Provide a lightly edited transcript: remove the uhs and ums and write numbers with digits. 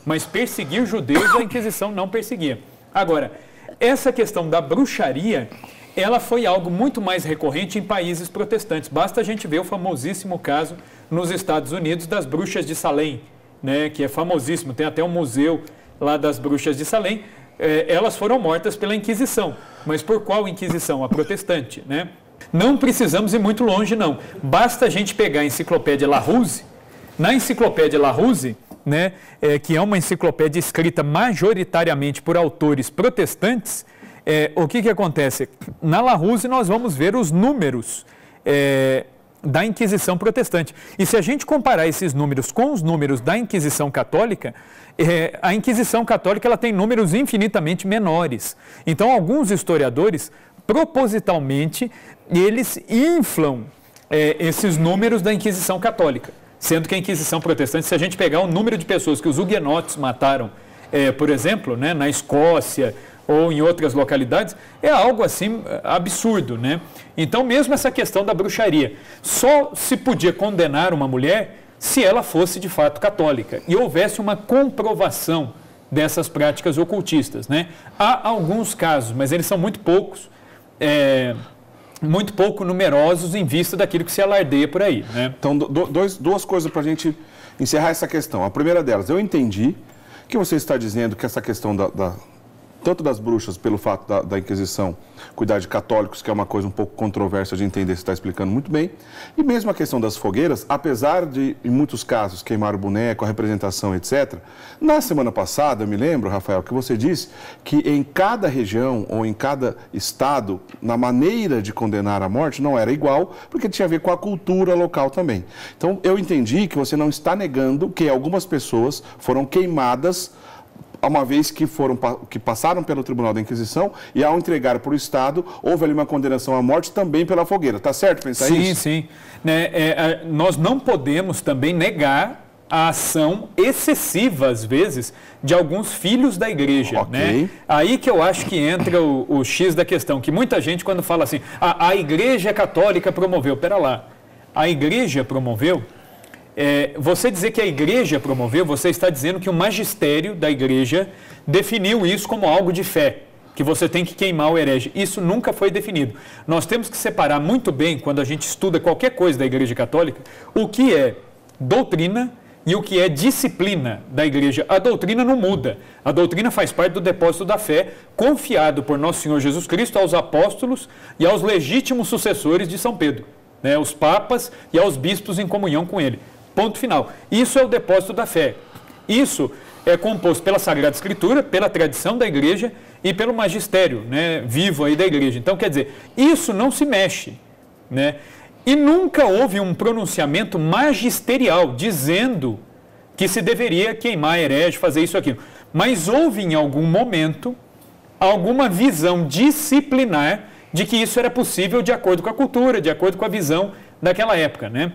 mas perseguir judeus a Inquisição não perseguia. Agora, essa questão da bruxaria, ela foi algo muito mais recorrente em países protestantes. Basta a gente ver o famosíssimo caso nos Estados Unidos das bruxas de Salem, né, que é famosíssimo, tem até um museu lá das bruxas de Salem. Elas foram mortas pela Inquisição. Mas por qual Inquisição? A protestante, né? Não precisamos ir muito longe, não. Basta a gente pegar a enciclopédia Larousse. Na enciclopédia Larousse, né, que é uma enciclopédia escrita majoritariamente por autores protestantes, o que acontece? Na Larousse nós vamos ver os números da Inquisição protestante. E se a gente comparar esses números com os números da Inquisição católica, a Inquisição católica ela tem números infinitamente menores. Então, alguns historiadores, propositalmente, eles inflam esses números da Inquisição católica. Sendo que a Inquisição protestante, se a gente pegar o número de pessoas que os huguenotes mataram, por exemplo, né, na Escócia ou em outras localidades, é algo assim absurdo, né? Então, mesmo essa questão da bruxaria, só se podia condenar uma mulher se ela fosse de fato católica e houvesse uma comprovação dessas práticas ocultistas, né? Há alguns casos, mas eles são muito poucos, muito pouco numerosos em vista daquilo que se alardeia por aí, né? Então, duas coisas para a gente encerrar essa questão. A primeira delas, eu entendi que você está dizendo que essa questão tanto das bruxas, pelo fato da Inquisição cuidar de católicos, que é uma coisa um pouco controversa de entender, você está explicando muito bem, e mesmo a questão das fogueiras, apesar de, em muitos casos, queimar o boneco, a representação, etc., na semana passada, eu me lembro, Rafael, que você disse que em cada região ou em cada estado, na maneira de condenar a morte, não era igual, porque tinha a ver com a cultura local também. Então, eu entendi que você não está negando que algumas pessoas foram queimadas uma vez que passaram pelo Tribunal da Inquisição e ao entregar para o Estado, houve ali uma condenação à morte também pela fogueira. Está certo pensar isso? Sim, sim. Nós não podemos também negar a ação excessiva, às vezes, de alguns filhos da igreja. Okay. Né? Aí que eu acho que entra o X da questão, que muita gente, quando fala assim, a igreja católica promoveu. Pera lá, a igreja promoveu? Você dizer que a igreja promoveu, você está dizendo que o magistério da igreja definiu isso como algo de fé, que você tem que queimar o herege. Isso nunca foi definido. Nós temos que separar muito bem, quando a gente estuda qualquer coisa da igreja católica, o que é doutrina e o que é disciplina da igreja. A doutrina não muda. A doutrina faz parte do depósito da fé, confiado por nosso Senhor Jesus Cristo aos apóstolos e aos legítimos sucessores de São Pedro, né, os papas e aos bispos em comunhão com ele. Ponto final. Isso é o depósito da fé. Isso é composto pela Sagrada Escritura, pela tradição da igreja e pelo magistério, né, vivo aí da igreja. Então, quer dizer, isso não se mexe, né? E nunca houve um pronunciamento magisterial dizendo que se deveria queimar herege, fazer isso ou aquilo. Mas houve em algum momento alguma visão disciplinar de que isso era possível de acordo com a cultura, de acordo com a visão daquela época, né?